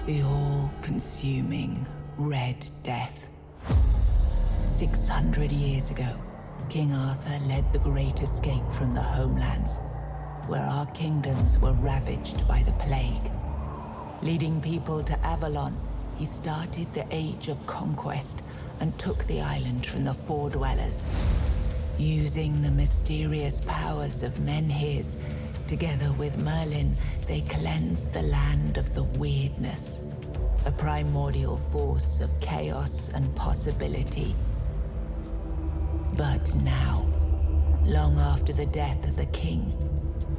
The all-consuming Red Death. 600 years ago, King Arthur led the Great Escape from the homelands, where our kingdoms were ravaged by the plague. Leading people to Avalon, he started the Age of Conquest and took the island from the Four Dwellers. Using the mysterious powers of Menhirs, together with Merlin, they cleansed the land of the weirdness, a primordial force of chaos and possibility. But now, long after the death of the king,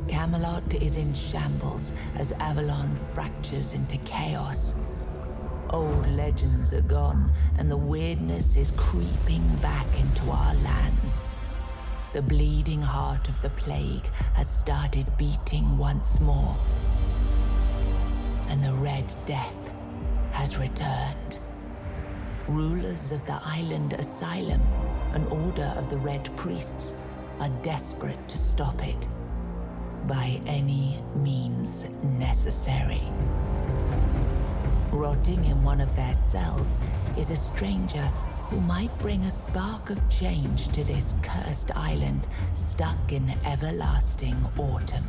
Camelot is in shambles as Avalon fractures into chaos. Old legends are gone, and the weirdness is creeping back into our lands. The bleeding heart of the plague has started beating once more, and the Red Death has returned. Rulers of the island asylum, an order of the Red Priests, are desperate to stop it by any means necessary. Rotting in one of their cells is a stranger who might bring a spark of change to this cursed island stuck in everlasting autumn.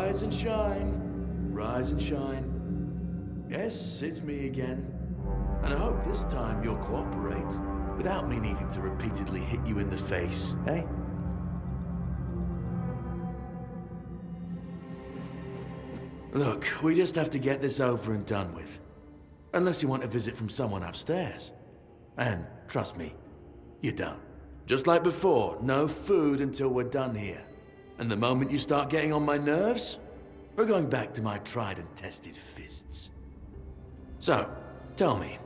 Rise and shine, rise and shine. Yes, it's me again. And I hope this time you'll cooperate, without me needing to repeatedly hit you in the face, eh? Look, we just have to get this over and done with. Unless you want a visit from someone upstairs. And trust me, you don't. Just like before, no food until we're done here. And the moment you start getting on my nerves, we're going back to my tried and tested fists. So, tell me,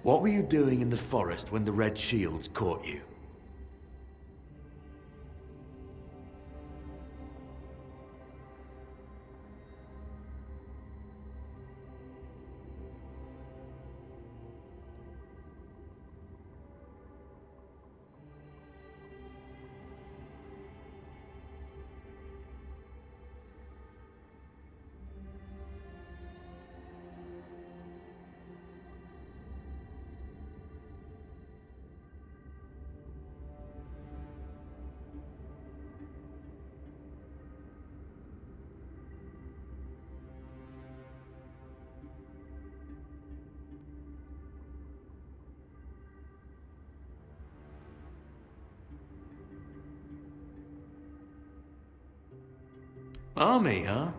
what were you doing in the forest when the Red Shields caught you? Army, huh?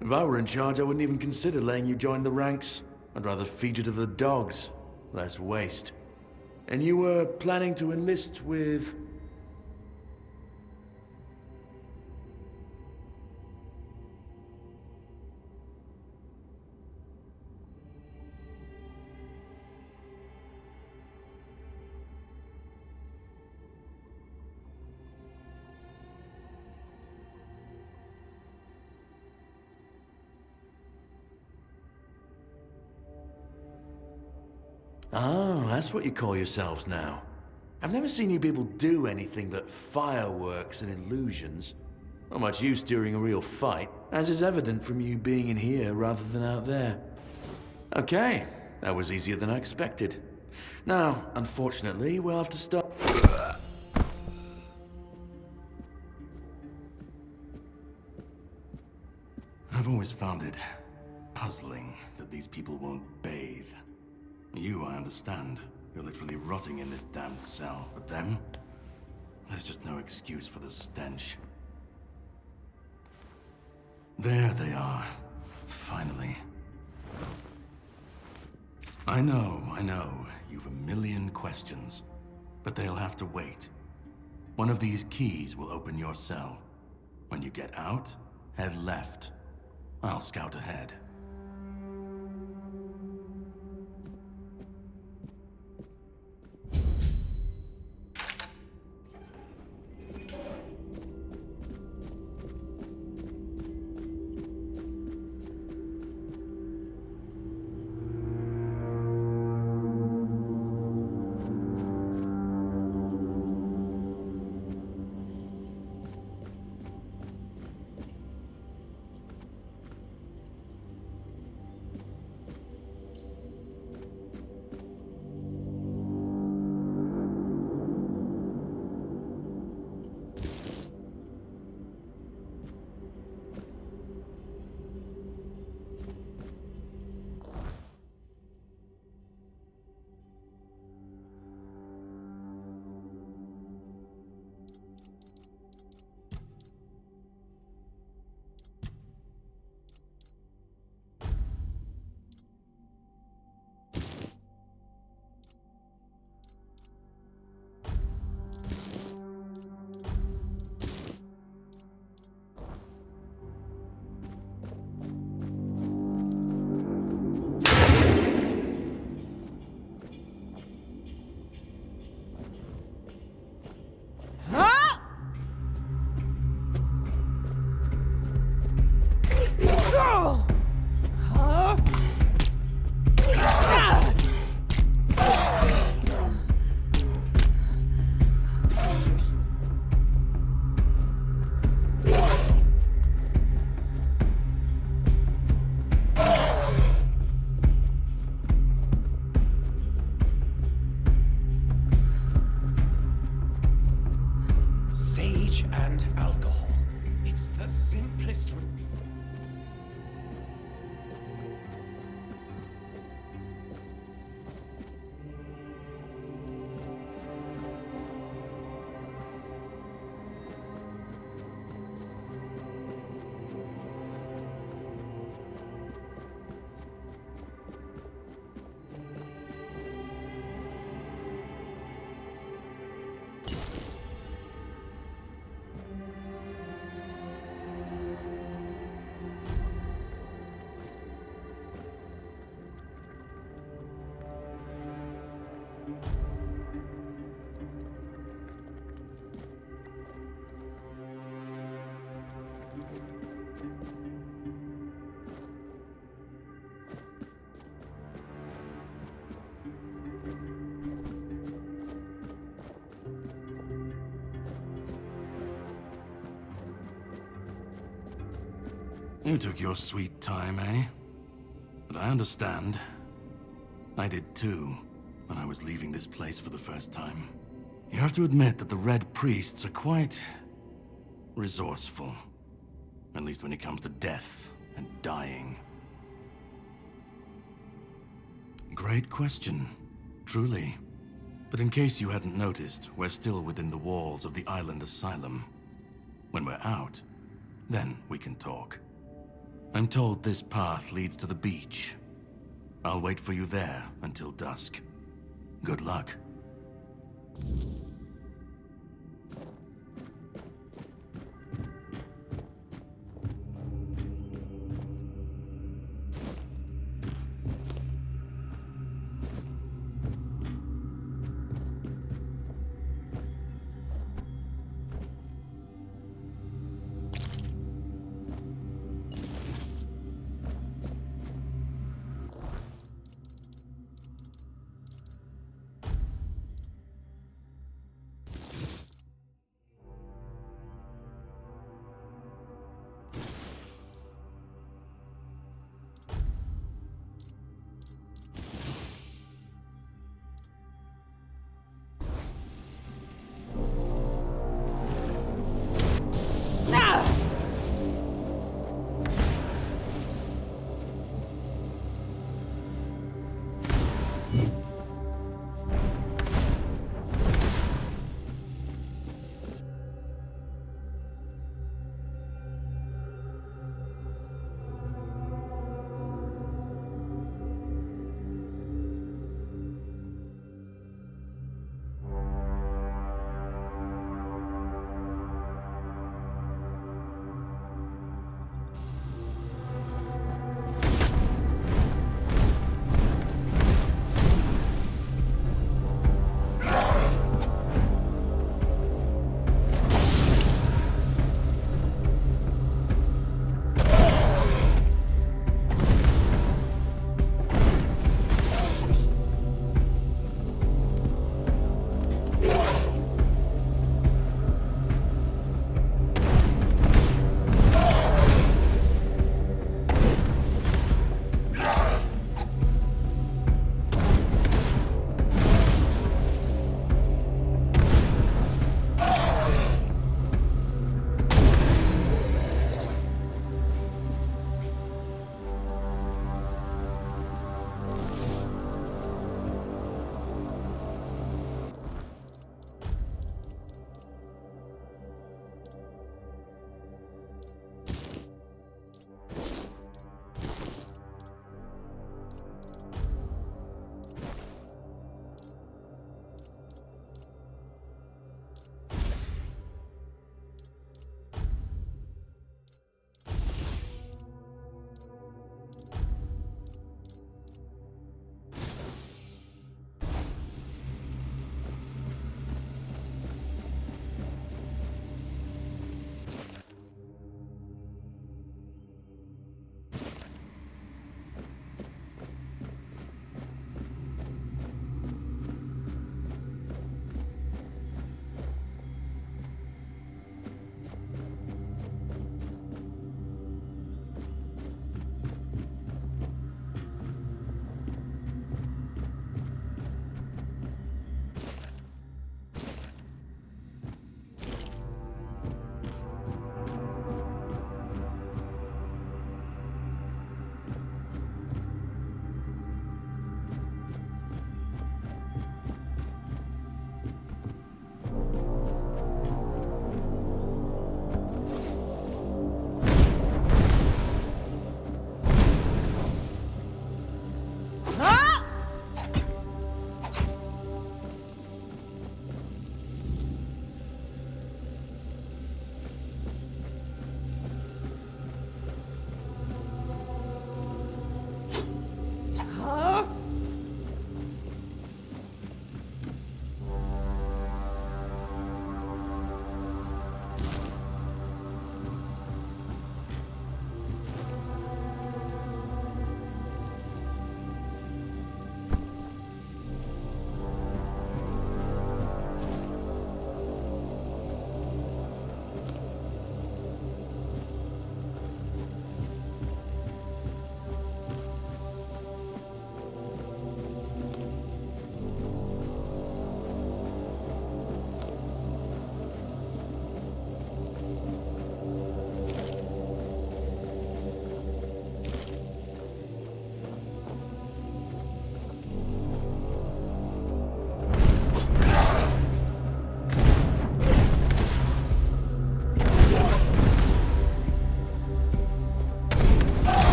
If I were in charge, I wouldn't even consider letting you join the ranks. I'd rather feed you to the dogs. Less waste. And you were planning to enlist with... Oh, that's what you call yourselves now. I've never seen you people do anything but fireworks and illusions. Not much use during a real fight, as is evident from you being in here rather than out there. Okay, that was easier than I expected. Now, unfortunately, we'll have to stop. I've always found it puzzling that these people won't bathe. You, I understand. You're literally rotting in this damned cell. But them? There's just no excuse for the stench. There they are. Finally. I know. You've a million questions. But they'll have to wait. One of these keys will open your cell. When you get out, head left. I'll scout ahead. simplest. You took your sweet time, eh? But I understand. I did too, when I was leaving this place for the first time. You have to admit that the Red Priests are quite resourceful. At least when it comes to death and dying. Great question, truly. But in case you hadn't noticed, we're still within the walls of the island asylum. When we're out, then we can talk. I'm told this path leads to the beach. I'll wait for you there until dusk. Good luck.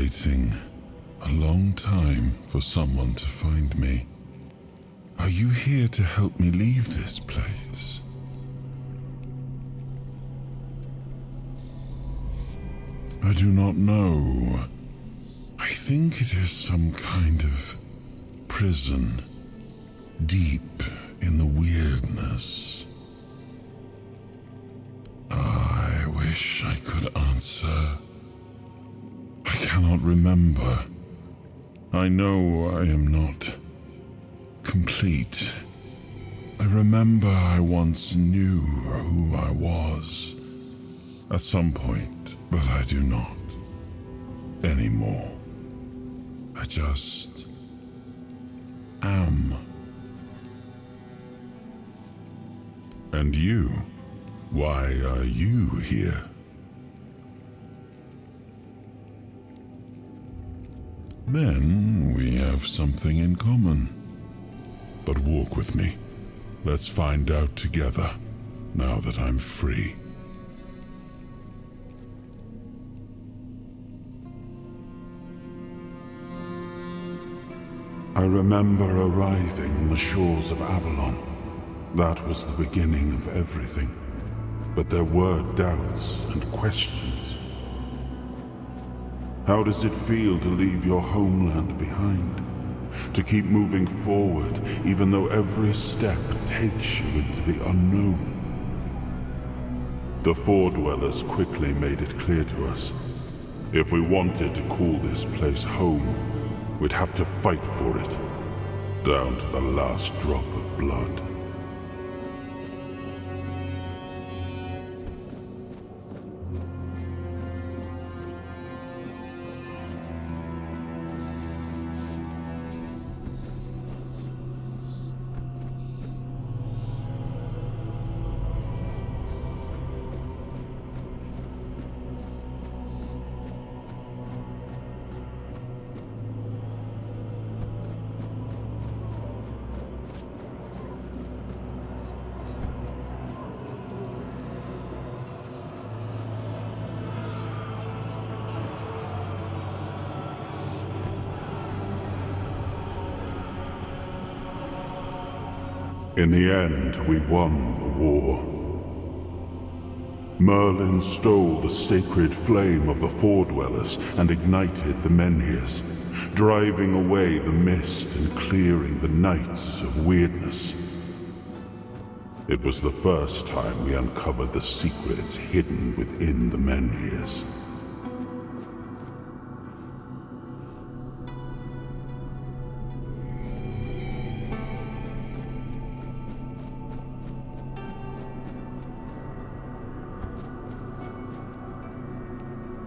waiting a long time for someone to find me. Are you here to help me leave this place? I do not know. I think it is some kind of prison, deep in the weirdness. I wish I could answer. I cannot remember. I know I am not complete. I remember I once knew who I was at some point, but I do not anymore. I just am. And you? Why are you here? Then we have something in common. But walk with me. Let's find out together, now that I'm free. I remember arriving on the shores of Avalon. That was the beginning of everything. But there were doubts and questions. How does it feel to leave your homeland behind? To keep moving forward, even though every step takes you into the unknown? The Four Dwellers quickly made it clear to us. If we wanted to call this place home, we'd have to fight for it, down to the last drop of blood. In the end, we won the war. Merlin stole the sacred flame of the Four Dwellers and ignited the Menhirs, driving away the mist and clearing the nights of weirdness. It was the first time we uncovered the secrets hidden within the Menhirs.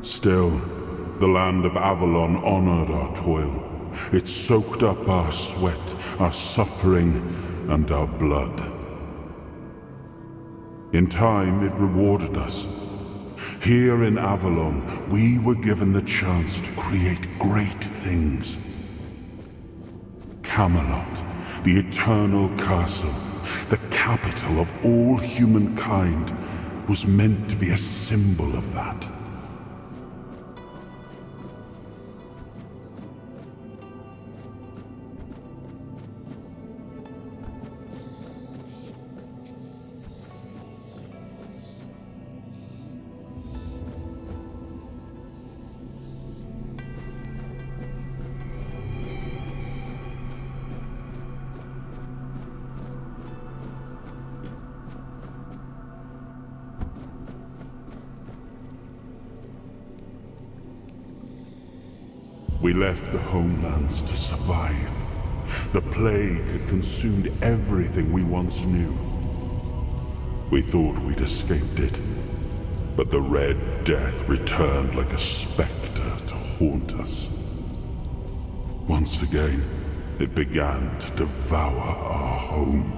Still, the land of Avalon honored our toil. It soaked up our sweat, our suffering, and our blood. In time, it rewarded us. Here in Avalon, we were given the chance to create great things. Camelot, the eternal castle, the capital of all humankind, was meant to be a symbol of that. We left the homelands to survive. The plague had consumed everything we once knew. We thought we'd escaped it, but the Red Death returned like a specter to haunt us. Once again, it began to devour our home.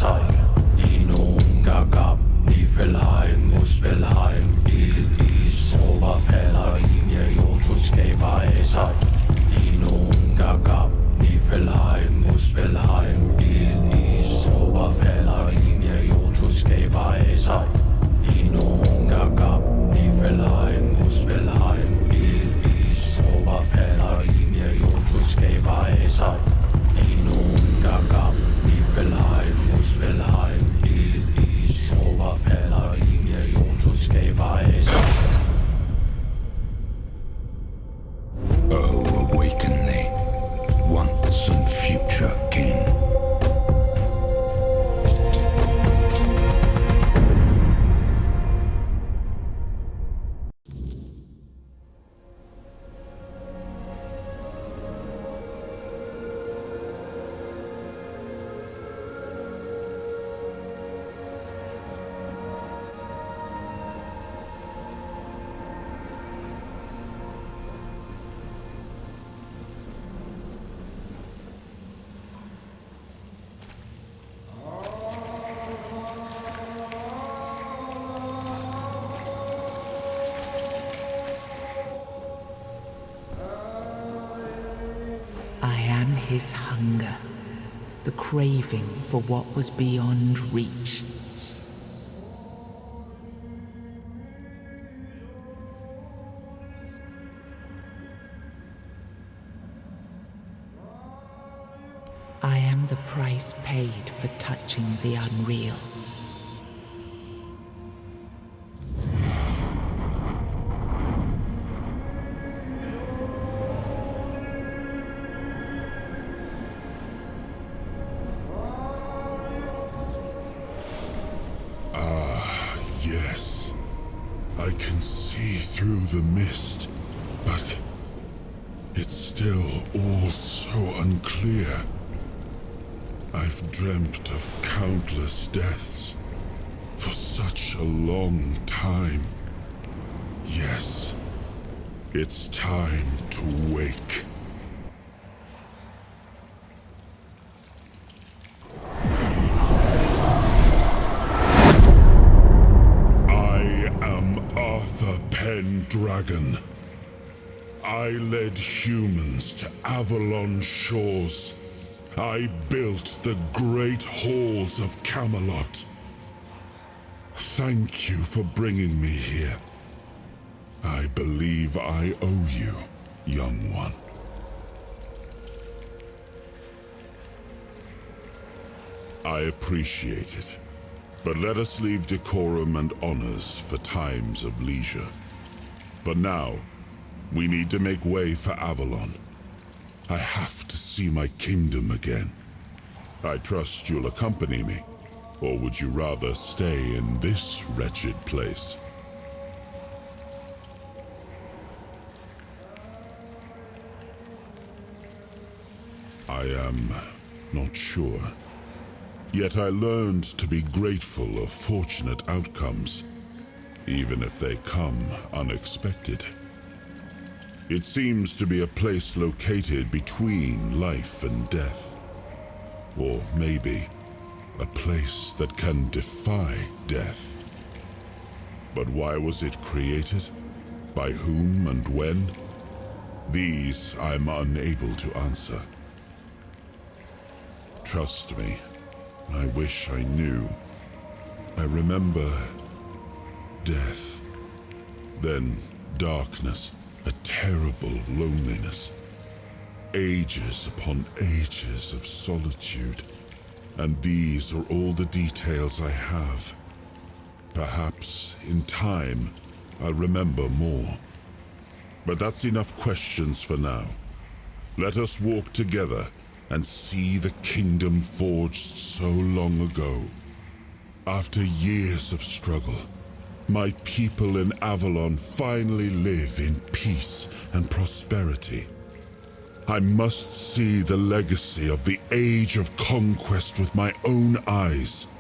Esai, Dino, Gagab, Niflheim, Muspelheim, Il Is, Oberfäller, Linie, Jotutsgeber, Esai, Dino, Gagab, Niflheim, Muspelheim, Il Is, Oberfäller, Linie, Jotutsgeber, Esai, Dino, Gagab, Niflheim, Muspelheim, Il Is, Oberfäller, Linie, Jotutsgeber, Esai, Dino, Gagab, Niflheim, Muspelheim, Il Is, Oberfäller, Linie, Jotutsgeber, Esai. Oh, awaken thee, once and future king. His hunger, the craving for what was beyond reach. I am the price paid for touching the unreal. Yes, I can see through the mist, but it's still all so unclear. I've dreamt of countless deaths for such a long time. Yes, it's time to wake. Dragon. I led humans to Avalon shores. I built the great halls of Camelot. Thank you for bringing me here. I believe I owe you, young one. I appreciate it, but let us leave decorum and honors for times of leisure. For now, we need to make way for Avalon. I have to see my kingdom again. I trust you'll accompany me, or would you rather stay in this wretched place? I am not sure. Yet I learned to be grateful of fortunate outcomes, even if they come unexpected. It seems to be a place located between life and death. Or maybe a place that can defy death. But why was it created? By whom and when? These I'm unable to answer. Trust me, I wish I knew. I remember death, then darkness, a terrible loneliness, ages upon ages of solitude, and these are all the details I have. Perhaps, in time, I'll remember more. But that's enough questions for now. Let us walk together and see the kingdom forged so long ago. After years of struggle, my people in Avalon finally live in peace and prosperity. I must see the legacy of the Age of Conquest with my own eyes.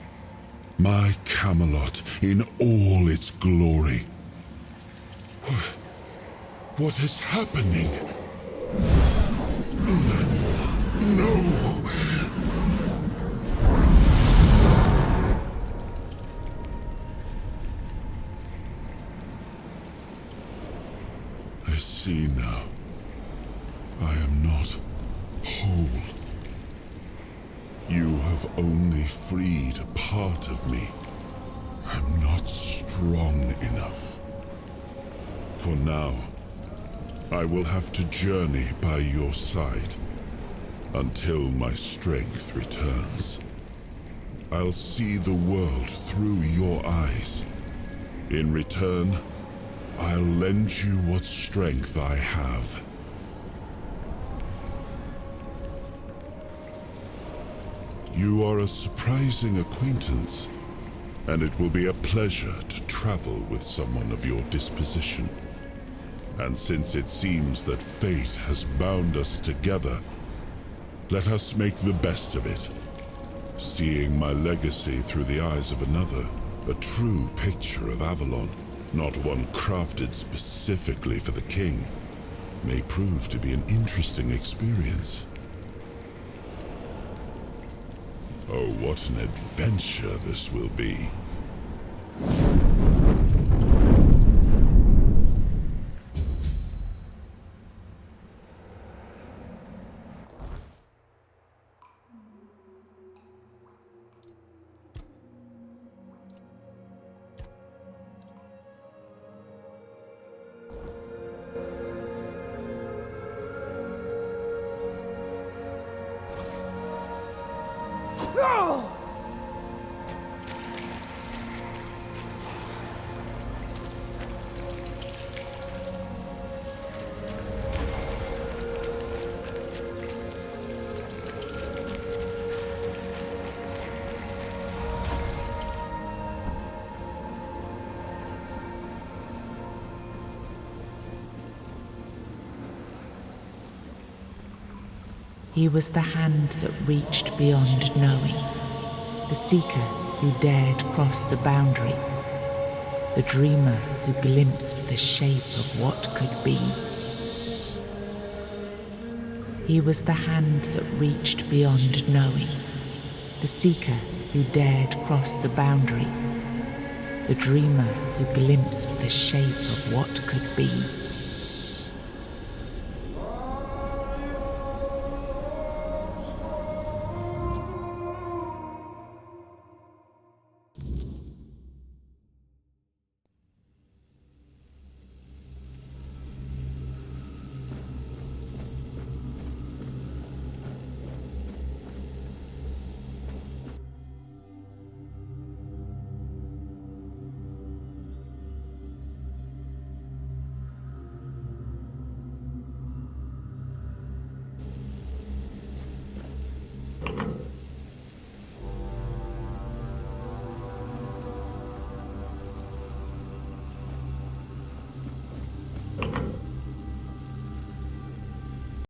My Camelot in all its glory. What is happening? No! have only freed a part of me. I'm not strong enough. For now, I will have to journey by your side until my strength returns. I'll see the world through your eyes. In return, I'll lend you what strength I have. You are a surprising acquaintance, and it will be a pleasure to travel with someone of your disposition. And since it seems that fate has bound us together, let us make the best of it. Seeing my legacy through the eyes of another, a true picture of Avalon, not one crafted specifically for the king, may prove to be an interesting experience. Oh, what an adventure this will be. He was the hand that reached beyond knowing, the seeker who dared cross the boundary, the dreamer who glimpsed the shape of what could be. He was the hand that reached beyond knowing, the seeker who dared cross the boundary, the dreamer who glimpsed the shape of what could be.